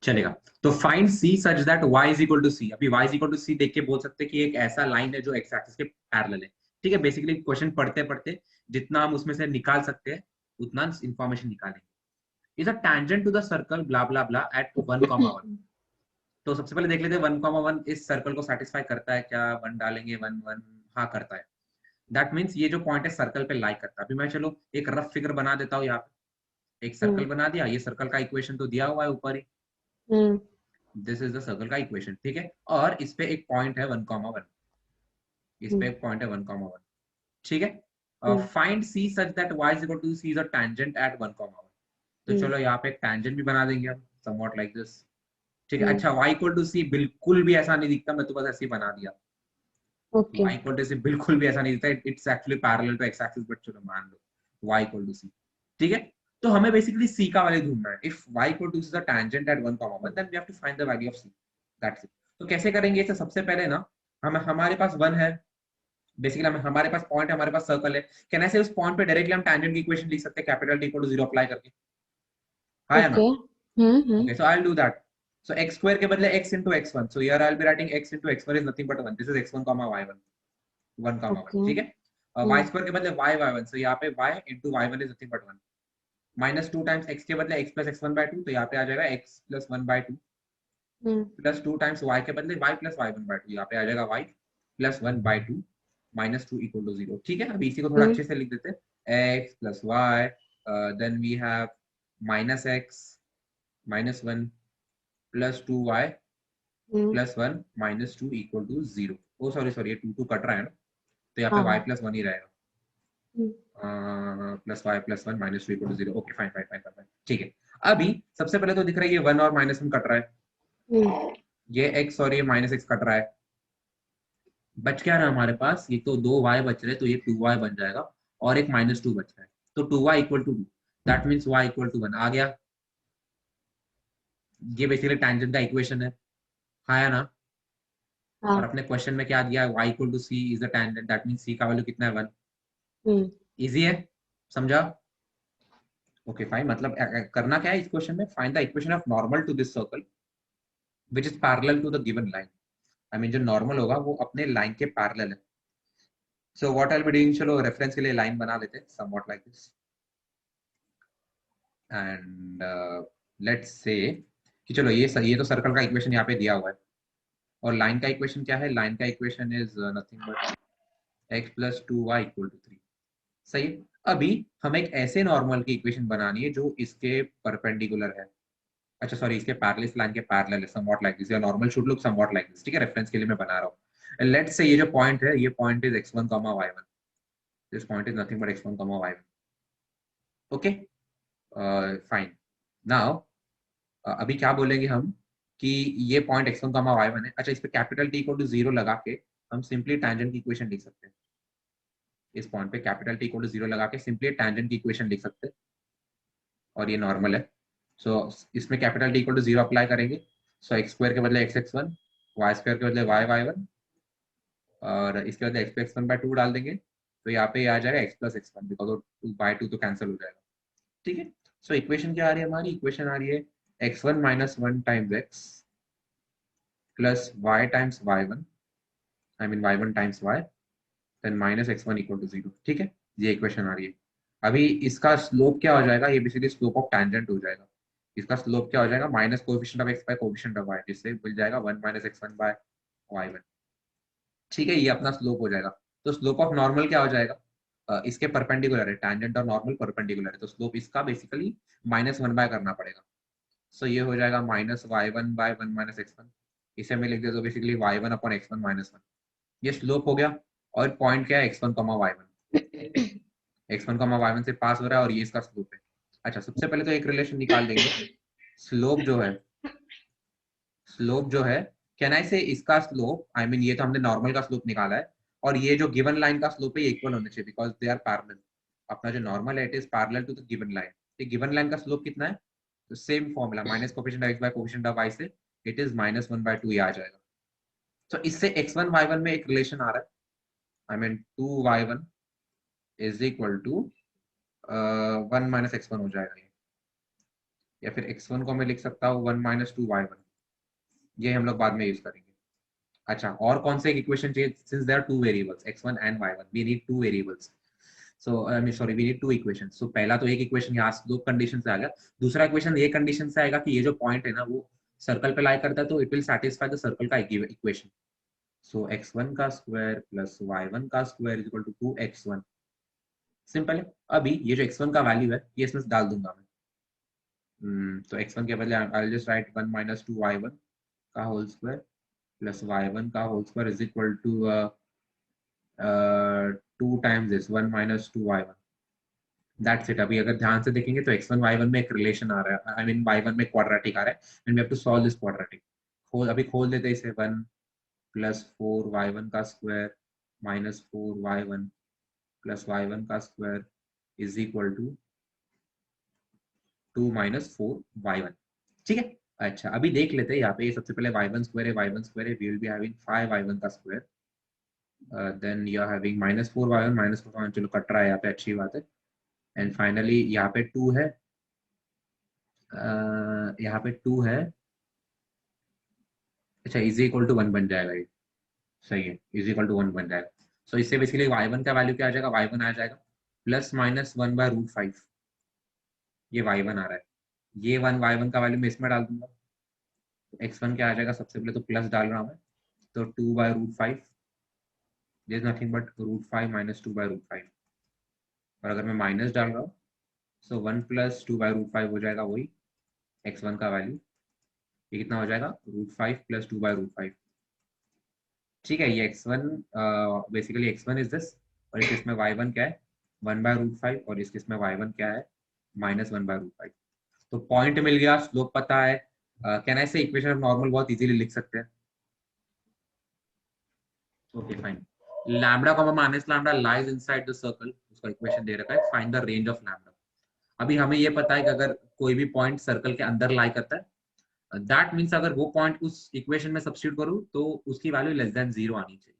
चलेगा। तो find c such that y is equal to c. अभी y is equal to c देख के बोल सकते हैं कि एक ऐसा लाइन है जो एक्स एक्सिस के पैरेलल है। ठीक है, बेसिकली क्वेश्चन पढ़ते पढ़ते जितना हम उसमें से निकाल सकते हैं उतना इंफॉर्मेशन निकालेंगे। Is a tangent to the circle blah blah blah at 1,1। तो सबसे पहले देख लेते हैं 1,1 इस सर्कल को सेटिस्फाई करता है क्या। 1 डालेंगे, 1 1, हाँ करता है। दैट मीन्स ये जो पॉइंट है सर्कल पे लाई करता है। अभी मैं चलो एक रफ फिगर बना देता हूँ। यहाँ पे एक सर्कल बना दिया, ये सर्कल का इक्वेशन तो दिया हुआ है ऊपर ही। दिस इज द सर्कल का इक्वेशन, ठीक है। और इस पे एक पॉइंट है 1,1, इस पे एक पॉइंट है 1,1, ठीक है। Find c such that y is equal to c is a tangent at 1,1। तो चलो यहाँ पे एक टैंजेंट भी बना देंगे हम, समवॉट लाइक दिस। ठीक है, अच्छा y इक्वल टू सी बिल्कुल भी ऐसा नहीं दिखता, मैं तो बस ऐसे ही बना दिया। y इक्वल टू सी बिल्कुल भी ऐसा नहीं दिखता, it's actually parallel to x axis, but चलो मान लो y इक्वल टू सी। ठीक है, तो हमें बेसिकली c का वैल्यू ढूंढना है। If y equal to c is a tangent at 1,1 then we have to find the value of c, that's it. तो कैसे करेंगे? तो सबसे पहले ना हम हमारे पास 1 है, बेसिकली हमारे पास पॉइंट है, हमारे पास सर्कल है। कैन आई से उस पॉइंट पे डायरेक्टली हम टैंजेंट की इक्वेशन लिख सकते हैं, capital T equal to 0 apply करके, हाँ या ना? Okay, so I'll do that. So x square के बदले x into x1. So here I'll be writing x into x1 is nothing but 1. This is x1 comma y1. 1 comma 1. ठीक है? y square के बदले y y1. So यहाँ पे y into y1 is nothing but 1. Minus 2 times x के बदले x plus x1 by 2. तो यहाँ पे आ जाएगा x plus 1 by 2. Plus 2 times y के बदले y plus y1 by 2. यहाँ पे आ जाएगा y plus 1 by 2. Minus 2 equal to 0. ठीक है? अभी इसी को थोड़ा अच्छे से लिख देते हैं. x plus y. Then we have minus x minus 1 plus 2y plus 1 minus 2 equal to 0. O sorry, ये 2 कट रहा है ना, तो यहाँ पे y plus 1 ही रहेगा। Plus y plus 1 minus 2 equal to 0. Okay fine fine fine fine, ठीक है। अभी सबसे पहले तो दिख रहा है ये 1 और माइनस 1 कट रहा है, ये x और ये माइनस x कट रहा है। बच क्या रहा हमारे पास? ये तो 2y बच रहे, तो ये 2y बन जाएगा और एक माइनस 2 बच रहा है, तो 2y equal to 2। That means y equal to 1 आ गया। ये बेसिकली टैंजेंट का इक्वेशन है, हाँ या ना? और अपने क्वेश्चन में क्या दिया है? y equal to c is the tangent, that means c का वैल्यू कितना है? 1। इजी है, समझा? Okay fine. मतलब करना क्या है इस क्वेश्चन में? Find the equation of normal to this circle which is parallel to the given line. I mean जो नॉर्मल होगा वो अपने लाइन के पैरेलल है। So what I will be doing, चलो रेफरेंस के लिए लाइन बना लेते हैं somewhat like this. And let's से कि चलो ये तो सर्कल का इक्वेशन यहाँ पे दिया हुआ है, और लाइन का इक्वेशन क्या है? लाइन का equation is nothing but x plus 2y equal to 3। सही है। अभी हमें एक ऐसे नॉर्मल की इक्वेशन बनानी है जो इसके परपेंडिकुलर है, अच्छा सॉरी, इसके पैरेलल, इस लाइन के पैरेलल है, समवॉट लाइक दिस। या normal should look somewhat like this. ठीक है, रेफरेंस के लिए मैं बना रहा हूँ। लेट्स से ये जो पॉइंट है, ये point is x1 y1। This point is nothing but x1 y1। Okay fine. Now अभी क्या बोलेंगे हम कि ये पॉइंट x1 y1 है। अच्छा, इस पे कैपिटल T इक्वल टू 0 लगा के हम सिंपली टैंजेंट की इक्वेशन लिख सकते हैं। इस पॉइंट पे कैपिटल T इक्वल टू 0 लगा के सिंपली टैंजेंट की इक्वेशन लिख सकते हैं, और ये नॉर्मल है। सो इसमें capital T equal to 0 apply करेंगे। सो एक्स स्क्वायर के बदले x1, वाई स्क्वायर के बदले y1, और इसके बदले x+1/2 डाल देंगे, तो यहाँ पे आ जाएगा x plus x1, बिकॉज 2/2 तो कैंसिल हो जाएगा। ठीक है, सो इक्वेशन क्या आ रही है हमारी? इक्वेशन आ रही है x1 - 1 times x plus y times y1, I mean y1 times y, then minus x1 equal to 0। ठीक है, ये इक्वेशन आ रही है। अभी इसका स्लोप क्या हो जाएगा? ये बेसिकली स्लोप ऑफ टैंजेंट हो जाएगा। इसका स्लोप क्या हो जाएगा? Minus coefficient of x by coefficient of y, जिससे मिल जाएगा 1 - x1 बाय y1। ठीक है, ये अपना स्लोप हो जाएगा। तो स्लोप ऑफ नॉर्मल क्या हो जाएगा? इसके परपेंडिकुलर है, टैंजेंट और नॉर्मल परपेंडिकुलर है, तो स्लोप इसका बेसिकली -1 बाय करना पड़ेगा। सो ये हो जाएगा -y1 बाय 1 - x1। इसे मैं लिख देता हूँ बेसिकली y1 अपॉन x1 - 1। ये स्लोप हो गया। और पॉइंट क्या है? x1 y1। x1 y1 से पास हो रहा है, और ये इसका स्लोप है। अच्छा, सबसे पहले तो एक रिलेशन निकाल देंगे। स्लोप जो है, स्लोप जो है, कैन आई से इसका स्लोप, आई मीन ये तो हमने नॉर्मल का स्लोप निकाला है, और ये जो गिवन लाइन का स्लोप है ये इक्वल होने चाहिए, बिकॉज दे आर पैरेलल। अपना जो नॉर्मल है it is parallel to the given line. ये गिवन लाइन का स्लोप कितना है? तो same formula, minus coefficient of x by coefficient of y से इट इज -1/2 ये आ जाएगा। तो इससे x1 y1 में एक रिलेशन आ रहा है, I mean 2y1 is equal to 1 - x1 हो जाएगा ये। या फिर x1 को मैं लिख सकता हूँ 1 माइनस 2y1, ये हम लोग बाद में यूज करेंगे। अच्छा, और कौन से इक्वेशन चाहिए? Since there are two variables x1 and y1, we need two variables, so I mean sorry, we need two equations. So पहला तो एक इक्वेशन यहाँ से दो कंडीशन से आ गया, दूसरा इक्वेशन ये कंडीशन से आएगा कि ये जो पॉइंट है ना वो सर्कल पे लाई करता है, तो it will satisfy the circle का इक्वेशन। सो x1 का स्क्वायर प्लस y1 का square is equal to 2x1। Simple है। अभी ये जो x1 का वैल्यू है ये इसमें डाल दूंगा मैं। तो x1 के बदले I will just write 1 minus 2y1 का होल स्क्वायर प्लस y1 का whole square is equal to 2 times this 1 minus 2y1। That's it. अभी अगर ध्यान से देखेंगे तो x1 y1 में एक रिलेशन आ रहा है, आई मीन y1 में क्वाड्रेटिक आ रहा है, and we have to solve this quadratic. अभी खोल देते हैं इसे। 1 प्लस 4y1 का square minus 4y1 plus y1 का square is equal to 2 minus 4y1। ठीक है। अच्छा, अभी देख लेते हैं यहाँ पे। सबसे पहले y1 स्क्वायर है, y1 स्क्वायर है, we will be having 5y1 का square, then you are having minus 4y1 minus 4y1, चलो कट रहा है यहाँ पे, अच्छी बात है। एंड फाइनली यहाँ पे 2 है, यहाँ पे 2 है। अच्छा, इज इक्वल टू 1 बन जाएगा ये। सही है, इज इक्वल टू 1 बन जाएगा। सो इससे बेसिकली y1 का वैल्यू क्या आ जाएगा? y1 आ जाएगा प्लस माइनस 1 बाय रूट 5। ये y1 आ रहा है, ये y1 का वैल्यू मैं इसमें डाल दूंगा। तो x1 क्या आ जाएगा? सबसे पहले तो प्लस डाल रहा हूँ मैं, तो 2 by root 5 is nothing but root 5 minus 2 by root 5। और अगर मैं माइनस डाल रहा हूँ, सो 1 प्लस 2 बाय रूट 5 हो जाएगा वही x1 का वैल्यू। ये कितना हो जाएगा? Root 5 plus 2 by root 5। ठीक है, ये x1 basically x1 is this, और इस केस में y1 क्या है? 1 बाय रूट 5, और इस केस में y1 क्या है? Minus 1 by root 5। तो पॉइंट मिल गया, स्लोप पता है। कैन आई से इक्वेशन ऑफ नॉर्मल बहुत इजीली लिख सकते हैं। Okay fine. Lambda comma minus lambda lies inside the circle, उसका इक्वेशन दे रखा है, find the range of lambda. अभी हमें ये पता है कि अगर कोई भी पॉइंट सर्कल के अंदर लाई करता है, दैट मीन्स अगर वो पॉइंट उस इक्वेशन में सब्स्टिट्यूट करूं तो उसकी वैल्यू लेस देन 0 आनी चाहिए।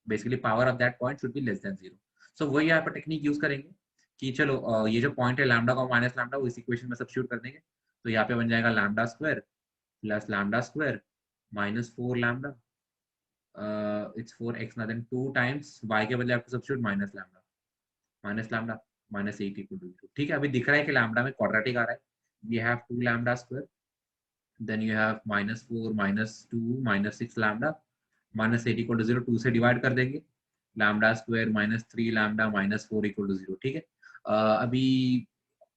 Basically power of that point should be less than 0। सो वही यहाँ पर टेक्निक यूज करेंगे कि चलो ये जो पॉइंट है लैम्बडा का माइनस लैम्बडा, वो इस इक्वेशन में सब्स्टिट्यूट कर देंगे। तो यहाँ पे बन जाएगा lambda square plus lambda square minus 4 lambda, it's 4x ना, देन 2 टाइम्स y के बदले आपको substitute minus lambda minus 8 equal to 0। ठीक है, अभी दिख रहा है कि लैम्बडा में क्वाड्रेटिक आ रहा है। We have 2 lambda square, then you have minus 4 minus 2 minus 6 lambda minus 8 equal to 0, 2 से डिवाइड कर देंगे, lambda square minus 3 lambda minus 4 equal to 0। ठीक है। अभी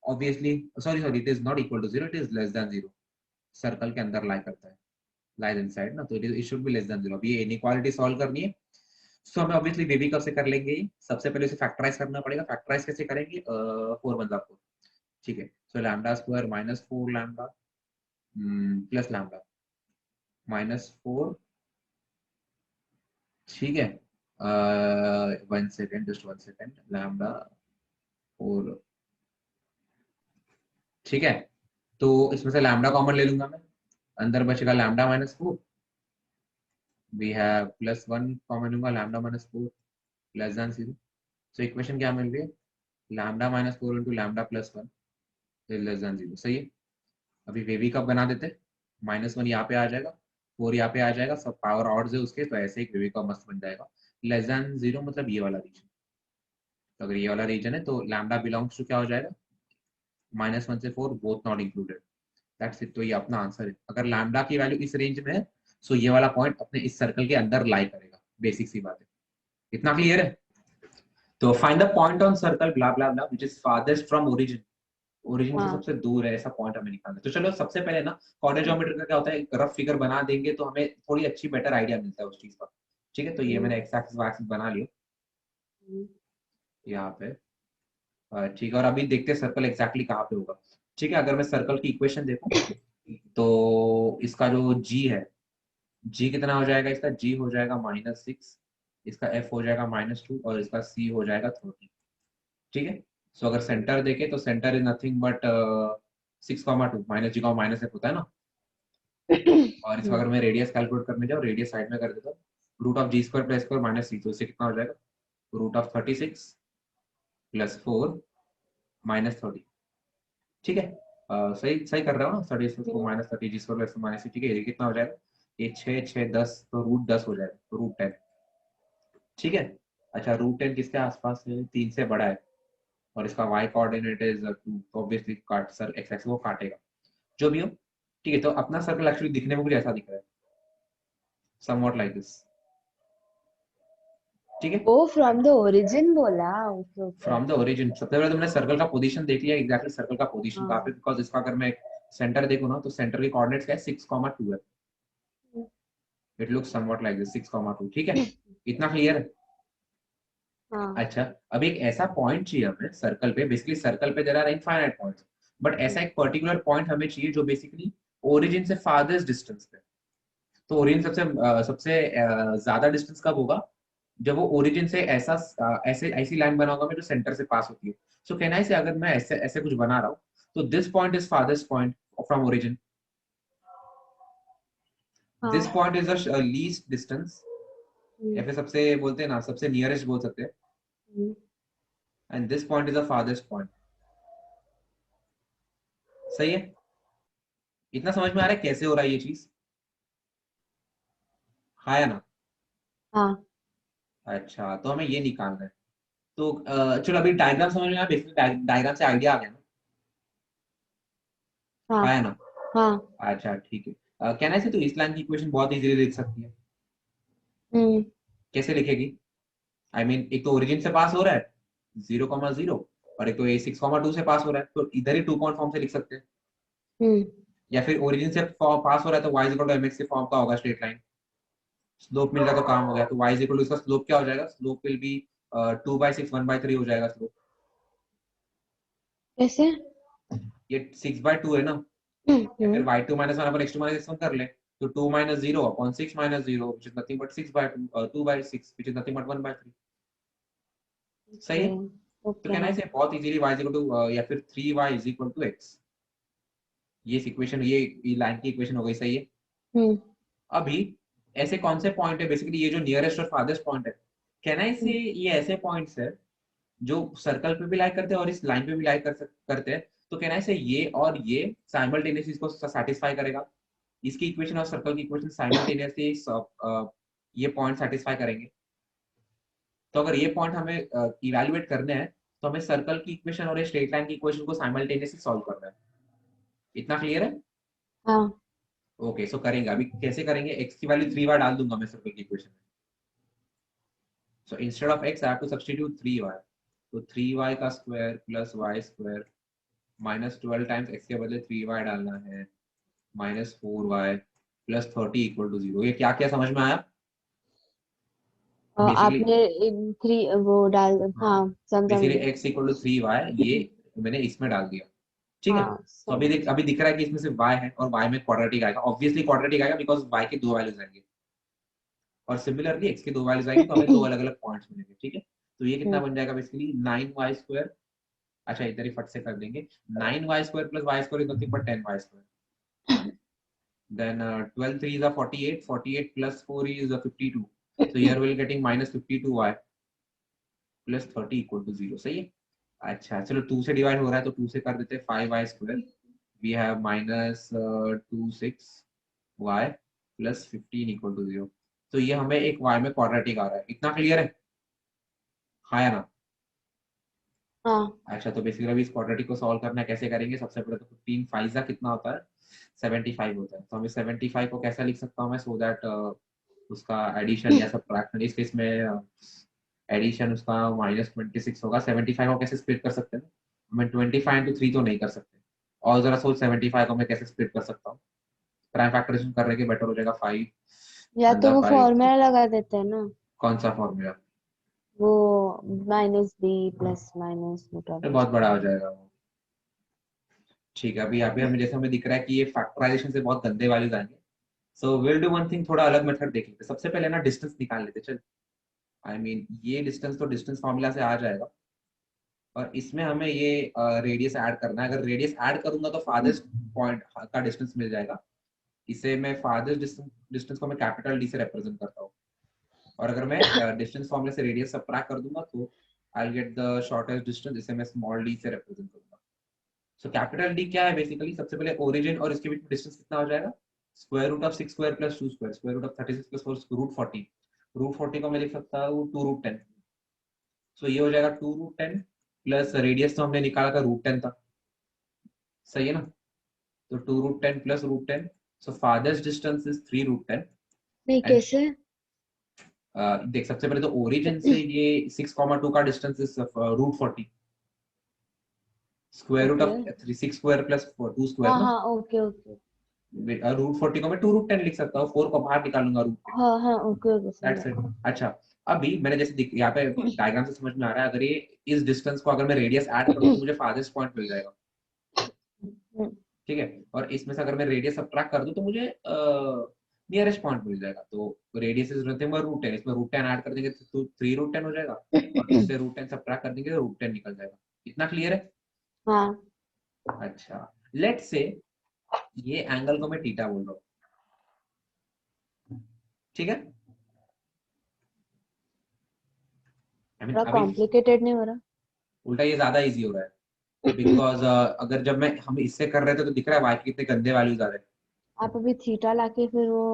obviously sorry it is not equal to 0, it is less than 0। Circle के अंदर लाई करता है, लाइज इनसाइड ना, तो it should be less than 0। अभी ये इनइक्वालिटी सॉल्व करनी है, सो हमें ऑब्वियसली बेबी कब से कर लेंगे? सबसे पहले इसे फैक्टराइज करना पड़ेगा। फैक्टराइज कैसे करेंगे? 4 बन 4। ठीक है, so lambda square minus 4 lambda plus lambda minus 4। ठीक है, 1 सेकेंड, जस्ट 1 सेकेंड, लैम्बडा 4। ठीक है, तो इसमें से लैम्बडा कॉमन ले लूंगा मैं, अंदर बचेगा lambda minus 4। We have plus 1 common लूंगा, lambda minus 4 less than 0। So equation क्या मिल रही है? Lambda minus 4 into lambda plus 1 is less than 0। सही है। अभी वेवी कब बना देते? -1 यहाँ पे आ जाएगा, 4 यहाँ पे आ जाएगा, सब पावर ऑड्स है उसके, तो ऐसे एक वेवी का मस्त बन जाएगा। लेस देन 0 मतलब ये वाला रीजन। तो अगर ये वाला रीजन है तो लैम्बडा बिलोंग्स टू क्या हो जाएगा? -1 से 4 both not included. That's it. तो ये अपना आंसर है। अगर लैम्बडा की वैल्यू इस रेंज में है, सो ये वाला पॉइंट अपने इस सर्कल के अंदर लाई करेगा। बेसिक सी बात है, इतना क्लियर है? तो find the point on circle blah blah blah which is farthest from origin. Origin से हाँ। सबसे दूर है ऐसा पॉइंट हमें निकालना है। तो चलो सबसे पहले ना कॉर्डिनेट ज्योमेट्री का क्या होता है, एक रफ फिगर बना देंगे तो हमें थोड़ी अच्छी बेटर आइडिया मिलता है उस चीज का। ठीक है, तो ये मैंने एक्स एक्सिस वाई एक्सिस बना लिया यहाँ पे। ठीक है, और अभी देखते हैं सर्कल एग्जैक्टली कहाँ पे होगा। ठीक है, अगर मैं सर्कल की इक्वेशन देखूं तो इसका जो जी है, जी कितना हो जाएगा? इसका जी हो जाएगा -6, इसका एफ हो जाएगा -2, और इसका सी हो जाएगा 30। ठीक है, सो अगर सेंटर देखे तो centre is nothing but 6,2 minus g का माइनस एफ होता है ना। और इसका अगर मैं रेडियस कैलकुलेट करने जाऊँ, रेडियस साइड में कर देता हूँ, root of g square plus square minus c, तो इससे कितना हो जाएगा? Root of 36 plus 4 minus 30। ठीक है, सही सही कर रहे हो ना, 34 माइनस 30 जी स्क्वायर माइनस, ठीक है, ये कितना हो जाएगा, ये 6 6 10, तो √10 हो जाएगा, तो √10, ठीक है। अच्छा, √10 किसके आसपास है, 3 से बड़ा है, और इसका y कोऑर्डिनेट इज 2, तो ऑब्वियसली काट सर एक्स एक्स वो काटेगा, जो भी हो, ठीक है। तो अपना सर्कल एक्चुअली दिखने में कुछ ऐसा दिख रहा है, समवॉट लाइक दिस, ठीक है। ओ फ्रॉम द ओरिजिन बोला, okay okay. From the origin, सबसे पहले तुमने सर्कल का पोजीशन देख लिया, एग्जैक्टली सर्कल का पोजीशन कहाँ पे, हाँ। बिकॉज इसका अगर मैं सेंटर देखूँ ना, तो सेंटर के कोऑर्डिनेट्स क्या है, 6,2 है, it looks somewhat like this, 6,2, ठीक है, इतना क्लियर है। हाँ। अच्छा, अब एक ऐसा पॉइंट चाहिए हमें सर्कल पे, बेसिकली सर्कल पे there are infinite points, but ऐसा एक पर्टिकुलर पॉइंट हमें चाहिए जो बेसिकली ओरिजिन से फारदेस्ट डिस्टेंस पे। तो ओरिजिन सबसे ज्यादा डिस्टेंस कब होगा, जब वो ओरिजिन से ऐसे ऐसी लाइन बना होगा जो सेंटर से पास होती है। सो कहना है, अगर मैं ऐसे ऐसे कुछ बना रहा हूँ, तो this point is farthest point from origin, this हाँ। Point is the least distance, या हम्म, फिर सबसे बोलते हैं ना, सबसे नियरेस्ट बोल सकते हैं, hmm, and this point is the farthest point, सही है। इतना समझ में आ रहा है कैसे हो रहा है ये चीज, हाँ या ना। हाँ। अच्छा, तो हमें ये निकालना है, तो चलो अभी डायग्राम समझ में आया, बेसिकली डायग्राम से आइडिया आ गया ना, हाँ। हाँ या ना। हाँ। अच्छा ठीक है, कहना है तो इस लाइन की इक्वेशन बहुत इजीली लिख सकती है, हम्म। कैसे लिखेगी, आई मीन एक तो ओरिजिन से पास हो रहा है 0,0, और एक तो ये 6,2 से पास हो रहा है, तो इधर ही 2 पॉइंट फॉर्म से लिख सकते हैं, हम्म। या फिर ओरिजिन से पास हो रहा है तो y इक्वल टू mx के फॉर्म का होगा, स्ट्रेट लाइन, स्लोप मिल गया तो काम हो गया, तो y इक्वल टू इसका स्लोप क्या हो जाएगा, स्लोप विल बी 2/6 1/3 हो जाएगा स्लोप, कैसे? ये 6/2 है ना, या फिर y2 - 1 अपन x2 - x1 कर ले, तो 2 - 0 upon 6 - 0 which is nothing but 6/2, 2/6 which is nothing but 1/3, सही ओके है। तो ओके। कहना है इसे बहुत इजीली y इक्वल टू या फिर 3y is equal to x, ये इक्वेशन, ये लाइन की इक्वेशन हो गई, सही है। हम्म। अभी ऐसे कौन से पॉइंट है, बेसिकली ये जो नियरेस्ट और फारदेस्ट पॉइंट है, कहना है इसे, हम्म, ये ऐसे पॉइंट्स है जो सर्कल पे भी लाई करते हैं और इस लाइन पे भी लाई करते हैं, तो कहना है इसे ये और ये साइमल्टेनियसली इसको सेटिस्फाई करेगा, इसकी इक्वेशन और सर्कल की इक्वेशन साइमल्टेनियसली ये पॉइंट सेटिस्फाई करेंगे। तो अगर ये पॉइंट हमें इवेल्युएट करने हैं, तो हमें सर्कल की इक्वेशन और स्ट्रेट लाइन की इक्वेशन को साइमल्टेनियसली सॉल्व करना है, इतना क्लियर है। हाँ। ओके, सो करेंगे, अभी कैसे करेंगे, एक्स की वैल्यू 3 बार डाल दूंगा मैं सर्कल की इक्वेशन में, so instead of x I have to substitute 3y, तो 3y का square plus y square -12 times x के बदले 3y डालना है, -4y प्लस 30 इक्वल टू 0, ये क्या क्या समझ में आया बेसिकली। आपने थ्री वो डाल, हाँ, हाँ समझा बेसिकली मुझे। एक्स इक्वल टू 3y, ये मैंने इसमें डाल दिया, ठीक है। हाँ तो समझ। अभी दिख रहा है कि इसमें सिर्फ y है, और y में क्वाड्रेटिक आएगा, ऑब्वियसली क्वाड्रेटिक आएगा बिकॉज y के दो वैल्यूज आएंगे, और सिमिलरली x के दो वैल्यूज आएंगे, तो हमें दो अलग अलग पॉइंट्स मिलेंगे, ठीक है। तो ये कितना हम्म, बन जाएगा बेसिकली 9y स्क्वायर, अच्छा इधर ही फट से कर देंगे, 9y square plus y square is nothing but 10y square, then 12 3 is a 48, 48 plus 4 is a 52, so here we'll getting -52y plus 30 equal to 0, सही है। अच्छा चलो 2 से डिवाइड हो रहा है तो 2 से कर देते हैं 5y square, we have -26y plus 15 equal to 0, तो ये हमें एक y में क्वाड्रेटिक आ रहा है, इतना क्लियर है, हाँ या ना। हाँ। अच्छा, तो बेसिकली अभी इस क्वाड्रेटिक को सॉल्व करना है, कैसे करेंगे, सबसे पहले तो 15 फाइजा कितना होता है, 75 होता है, तो हमें 75 को कैसा लिख सकता हूँ मैं, सो दैट उसका एडिशन या सब्ट्रैक्शन, इस केस में एडिशन उसका -26 होगा, 75 को कैसे स्प्लिट कर सकते हैं ना, मैं 25 × 3 तो नहीं कर सकते, और जरा सोच 75 को मैं कैसे स्प्लिट कर सकता हूँ, प्राइम फैक्टराइजेशन करने के बेटर हो जाएगा, 5 या तो अंदर वो 5, फॉर्मूला लगा देते हैं ना, कौन सा फॉर्मूला, वो -b plus minus root of b बहुत बड़ा हो स्क्वायर। जाएगा वो, ठीक है। अभी यहाँ पे हमें जैसे हमें दिख रहा है कि ये फैक्टराइजेशन से बहुत गंदे वैल्यूज आएंगे, so will do one thing, थोड़ा अलग मेथड देख लेते हैं, सबसे पहले ना डिस्टेंस निकाल लेते चल, आई मीन ये डिस्टेंस तो डिस्टेंस फॉर्मूला से आ जाएगा, और इसमें हमें ये रेडियस ऐड करना है, अगर रेडियस ऐड करूंगा तो फारदेस्ट पॉइंट का डिस्टेंस मिल जाएगा, इसे मैं फारदेस्ट डिस्टेंस डिस्टेंस को मैं कैपिटल डी से रिप्रेजेंट करता हूँ, और अगर मैं डिस्टेंस फॉर्मूला से रेडियस सबट्रैक्ट कर दूंगा तो I get the shortest distance, इसे मैं स्मॉल डी से रिप्रेजेंट करूंगा, सो कैपिटल डी क्या है बेसिकली, सबसे पहले ओरिजिन और इसके बीच में डिस्टेंस कितना हो जाएगा, square root of 6 square plus 2 square, square root of 36 plus 4 root 40, root 40 को मैं लिख सकता हूँ 2 रूट 10। सो ये हो जाएगा 2 रूट 10 प्लस रेडियस तो हमने निकाला था रूट 10 था, सही है ना। तो 2 रूट 10 प्लस रूट 10, सो फादर्स डिस्टेंस इज 3 रूट 10। नहीं एंड कैसे? देख सबसे पहले तो ओरिजिन से ये 6,2 का distance is root 40, square root okay. Of 6 square plus 2 square हाँ ना। हाँ ओके ओके। रूट 40 को मैं 2 रूट 10 लिख सकता हूँ, 4 को बाहर निकालूंगा रूट 10, हाँ हाँ ओके ओके दैट्स समझा। इट। अच्छा, अभी मैंने जैसे यहाँ पे डायग्राम से समझ में आ रहा है, अगर ये इस डिस्टेंस को अगर मैं रेडियस ऐड कर दूं तो मुझे फादर्स पॉइंट मिल जाएगा, हम्म, ठीक है। और इसमें से अगर मैं रेडियस सब्ट्रैक्ट कर दूं तो मुझे नियरेस्ट पॉइंट मिल जाएगा। तो radius is nothing but root 10, इसमें रूट 10 ऐड कर देंगे तो 3 रूट 10 हो जाएगा, और इससे रूट 10 सब्ट्रैक्ट कर देंगे तो रूट 10 निकल जाएगा। इतना क्लियर है? हाँ अच्छा, लेट्स से ये एंगल को मैं थीटा बोल रहा हूँ, ठीक है। I mean, थोड़ा अभी कॉम्प्लिकेटेड नहीं हो रहा? उल्टा ये ज्यादा इजी हो रहा है, बिकॉज अगर जब मैं हम इससे कर रहे थे तो दिख रहा है वाई के कितने गंदे वैल्यूज आ रहे हैं। आप अभी थीटा लाके फिर वो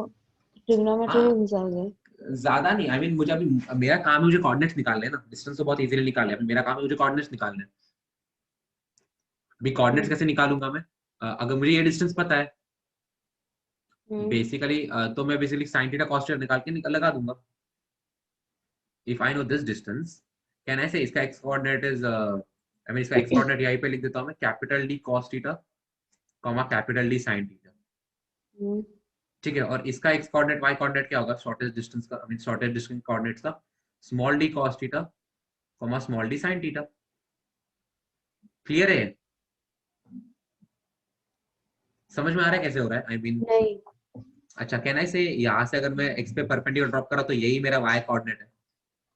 ट्रिग्नोमेट्री हाँ, में घुसाओगे? ज्यादा नहीं, आई मीन मुझे अभी मेरा काम है मुझे कोऑर्डिनेट्स निकालने हैं ना, डिस्टेंस तो बहुत इजीली निकाल लिया, मेरा काम है मुझे कोऑर्डिनेट्स निकालने हैं। अभी कोऑर्डिनेट्स हम्म कैसे निकालूंगा मैं, अगर मुझे ये डिस्टेंस पता है हम्म बेसिकली, तो मैं basically sine theta cos theta निकाल के लगा दूंगा। If I know this distance, can I say इसका x coordinate is I mean इसका एक्स कोऑर्डिनेट यहीं पे लिख देता हूं मैं, capital D cos theta comma capital D sine theta, hmm, ठीक है। और इसका एक्स कोऑर्डिनेट वाई कोऑर्डिनेट क्या होगा, शॉर्टेस्ट डिस्टेंस का, I mean shortest distance coordinates का, small d cos theta comma small d sine theta. Clear है? समझ में आ रहा है कैसे हो रहा है, आई मीन नहीं। अच्छा, कैन आई से यहाँ से अगर मैं एक्स पे परपेंडिकुलर ड्रॉप करा तो यही मेरा वाई कोऑर्डिनेट है,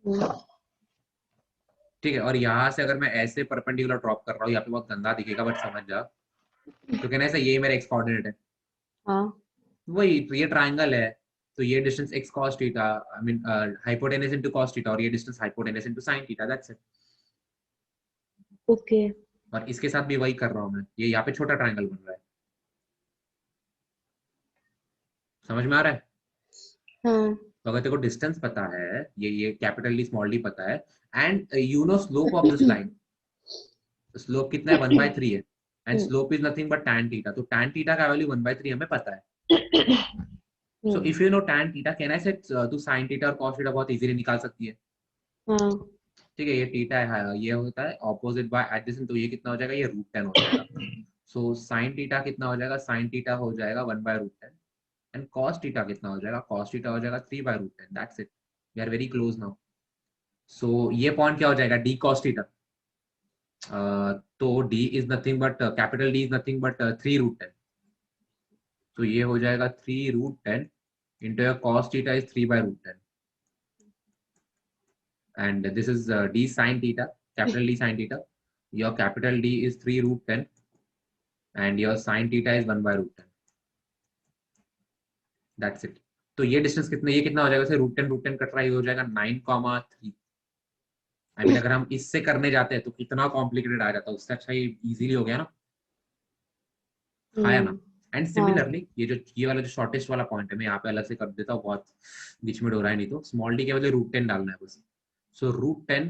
हम्म, ठीक है। और यहाँ से अगर मैं ऐसे परपेंडिकुलर ड्रॉप कर रहा हूँ, यहाँ पे बहुत गंदा दिखेगा बट समझ जा, तो कहना ऐसा यही मेरा एक्स कोऑर्डिनेट है, हाँ वही तो ये ट्राइंगल है, तो ये distance x cos theta, I mean hypotenuse into cos theta, और ये distance hypotenuse into sin theta, that's it. Okay. और इसके साथ भी वही कर रहा हूँ मैं, ये यहाँ पे छोटा ट्राइंगल बन रहा है, समझ में आ रहा है। हाँ तो अगर तेरे को डिस्टेंस पता है, ये कैपिटल डी स्मॉल डी पता है, and you know slope of this line, slope कितना है 1/3 है, and slope is nothing but tan theta, तो tan थीटा का वैल्यू 1/3 हमें पता है। So if you know tan theta, can I से तू sin थीटा और cos थीटा बहुत इजीली निकाल सकती है, हाँ ठीक है। ये थीटा है, ये होता है ऑपोजिट बाय एडजेसेंट, तो ये कितना हो जाएगा, ये रूट 10 हो जाएगा। सो sin थीटा कितना हो जाएगा, sin थीटा हो जाएगा 1/√10, एंड cos थीटा कितना हो जाएगा, cos थीटा हो जाएगा 3/√10, that's it, we are very close now. So ये पॉइंट क्या हो जाएगा, d cos थीटा, तो d is nothing but capital D is nothing but 3√10, तो ये हो जाएगा 3√10 into your cos theta is 3/√10, and this is d sin theta, capital D sin theta, your capital D is 3√10 and your sin theta is 1/√10, that's it। तो ये distance कितना, ये कितना हो जाएगा, √10 कट रहा है, ये हो जाएगा 9,3। आई मीन अगर हम इससे करने जाते हैं तो कितना कॉम्प्लिकेटेड आ जाता है, उससे अच्छा ये इजीली हो गया ना, आया ना। एंड हाँ सिमिलरली ये वाला जो शॉर्टेस्ट वाला पॉइंट है, मैं यहाँ पे अलग से कर देता हूँ, बहुत बीच में हो रहा है, नहीं तो स्मॉल डी के बदले √10 डालना है बस। सो √10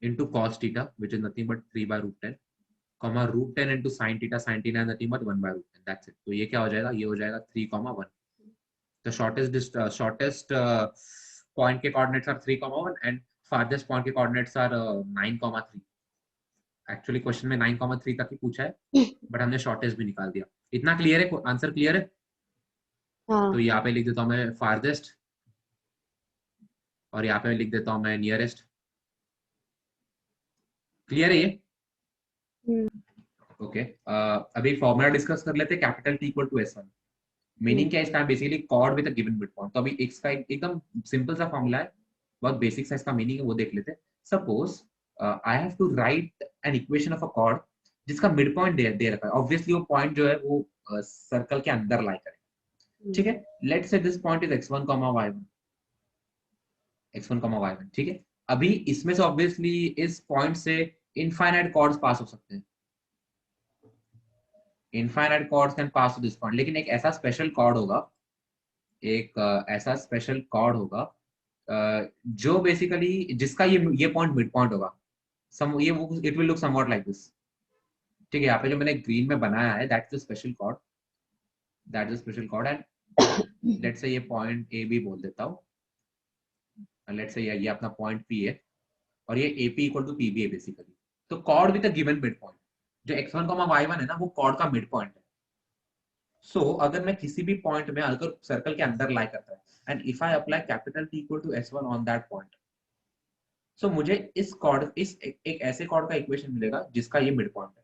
into cos theta, which is nothing but 3/√10, comma √10 into sin theta is nothing but 1/√10, that's it। तो ये क्या हो जाएगा, ये हो जाएगा 3,1। The shortest point के coordinates are 3,1 and farthest point के coordinates are 9,3। एक्चुअली क्वेश्चन में 9,3 तक ही पूछा है, बट हमने शॉर्टेस्ट भी निकाल दिया। इतना क्लियर है, आंसर क्लियर है। तो हाँ। यहाँ पे लिख देता हूँ मैं फारदेस्ट, और यहाँ पे लिख देता हूँ मैं नियरेस्ट। क्लियर है ये? ओके, अभी फॉर्मूला डिस्कस कर लेते हैं, capital T equal to S1। Meaning क्या है इसका, basically chord with a given mid point. तो अभी इसका एकदम सिंपल सा फॉर्मूला है, बहुत बेसिक सा इसका मीनिंग है, वो देख लेते हैं। Suppose I have to write an equation of a chord जिसका मिड पॉइंट दे रखा है, ऑब्वियसली वो पॉइंट जो है वो सर्कल के अंदर लाई करेगा, ठीक है। Let's say this point is x1 y1, x1 y1, ठीक है। अभी इसमें से ऑब्वियसली इस पॉइंट से इनफाइनाइट कॉर्ड्स पास हो सकते हैं, infinite chords can pass to this point, लेकिन एक ऐसा स्पेशल कॉर्ड होगा, एक ऐसा स्पेशल कॉर्ड होगा जो बेसिकली जिसका ये पॉइंट मिड पॉइंट होगा, सम ये वो it will look somewhat like this. ठीक है, यहाँ पे जो मैंने ग्रीन में बनाया है that's the special chord, that is special chord. And let's say ये पॉइंट ए बी बोल देता हूँ, लेट्स से ये अपना पॉइंट पी है और ये A P equal to P B है बेसिकली। तो chord with a given mid point, जो x1 y1 है ना वो कॉर्ड का मिड पॉइंट है। सो अगर मैं किसी भी पॉइंट में अगर सर्कल के अंदर लाई करता है and if I apply capital T equal to S1 on that point, so मुझे इस कॉर्ड एक ऐसे कॉर्ड का इक्वेशन मिलेगा जिसका ये मिड पॉइंट है।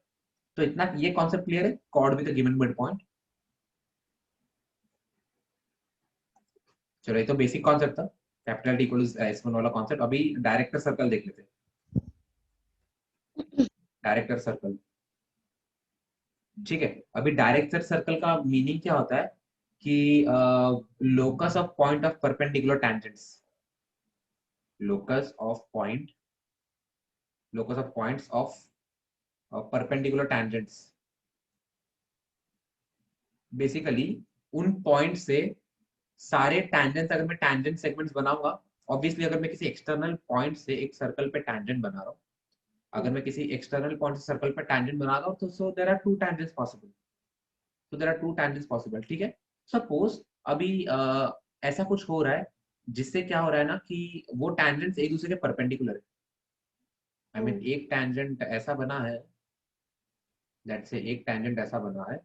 तो इतना ये कॉन्सेप्ट क्लियर है, chord with a given mid point. चलो ये तो बेसिक कॉन्सेप्ट था, capital T equal to S1 वाला कॉन्सेप्ट। अभी डायरेक्टर सर्कल देख लेते हैं, डायरेक्टर सर्कल। ठीक है, अभी डायरेक्टर सर्कल का मीनिंग क्या होता है कि locus of point of perpendicular tangents, locus of point, locus of points of perpendicular tangents, basically उन पॉइंट से सारे टेंजेंट्स, अगर मैं टेंजेंट सेगमेंट्स बनाऊंगा, ऑब्वियसली अगर मैं किसी एक्सटर्नल पॉइंट से एक सर्कल पे टेंजेंट बना रहा हूँ, अगर मैं किसी एक्सटर्नल पॉइंट से सर्कल पे टेंजेंट बना रहा हूँ, तो so there are two tangents possible, तो there are two tangents possible. ठीक है, सपोज अभी ऐसा कुछ हो रहा है जिससे क्या हो रहा है ना कि वो टेंजेंट्स एक दूसरे के परपेंडिकुलर है। आई मीन एक टेंजेंट ऐसा बना है, लेट्स से एक टेंजेंट ऐसा बना है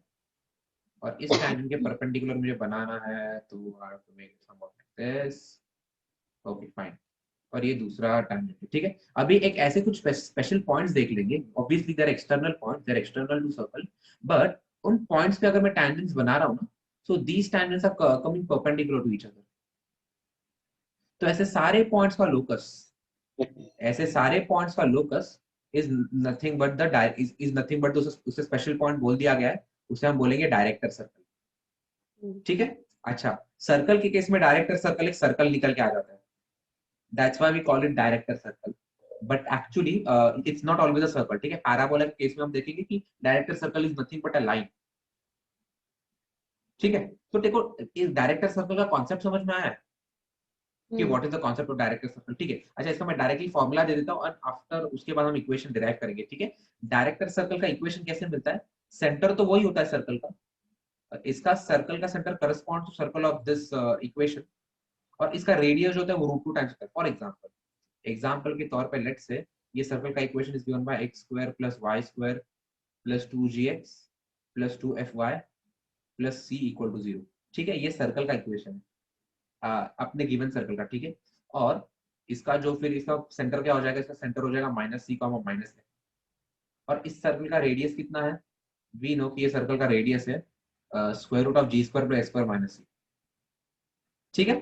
और इस टेंजेंट के परपेंडिकुलर मुझे बनाना है, तो I have to make it somewhat like this. Okay fine, और ये दूसरा टेंजेंट है। ठीक है, अभी एक ऐसे कुछ स्पेशल पॉइंट्स देख लेंगे, obviously there external points, there external to circle, but उन पॉइंट्स पे अगर मैं टेंजेंट्स बना रहा हूँ ना, so these tangents are coming perpendicular to each other. तो ऐसे सारे पॉइंट्स का लोकस, ऐसे सारे पॉइंट्स का locus is nothing but the is nothing but उसे स्पेशल पॉइंट बोल दिया गया है, उसे हम बोलेंगे डायरेक्टर सर्कल। ठीक है, अच्छा सर्कल के केस में डायरेक्टर सर्कल एक सर्कल निकल के आ जाता है, that's why we call it director circle, but actually it's not always a circle. ठीक है, पैराबोला के केस में हम देखेंगे कि director circle is nothing but a line. ठीक है, तो देखो इस डायरेक्टर सर्कल का कॉन्सेप्ट समझ में आया है कि what is the concept of director circle. ठीक है, अच्छा इसका मैं डायरेक्टली फॉर्मूला दे देता हूँ और आफ्टर उसके बाद हम इक्वेशन डिराइव करेंगे। ठीक है, डायरेक्टर सर्कल का इक्वेशन कैसे मिलता है, सेंटर तो वही होता है सर्कल का, इसका सर्कल का centre correspond to circle of this equation, और इसका रेडियस जो होता है वो √2 टाइम्स होता है। फॉर एग्जांपल के तौर पे लेट्स से ये सर्कल का equation is given by x² + y² + 2gx + 2fy + c = 0। ठीक है, ये सर्कल का इक्वेशन है अपने गिवन सर्कल का। ठीक है, और इसका जो फिर इसका सेंटर क्या हो जाएगा, इसका सेंटर हो जाएगा -c, -f, और इस सर्कल का रेडियस कितना है, वी नो कि ये सर्कल का रेडियस है √g² + s² - c। ठीक है,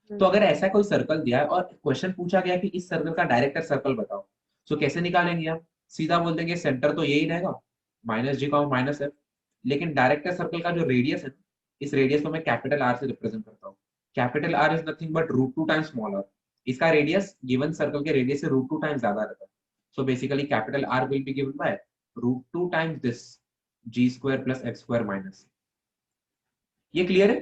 तो अगर ऐसा कोई सर्कल दिया है और क्वेश्चन पूछा गया कि इस सर्कल का डायरेक्टर सर्कल बताओ, तो कैसे निकालेंगे आप, सीधा बोल देंगे सेंटर तो यही रहेगा -g, -f, लेकिन डायरेक्टर सर्कल का जो रेडियस है, इस रेडियस को मैं कैपिटल R से रिप्रेजेंट करता हूँ। Capital R is nothing but √2 times smaller, इसका रेडियस गिवन सर्कल के रेडियस से √2 टाइम्स ज्यादा रहता है। So basically capital R will be given by √2 times this g² + f² - c। ये क्लियर है?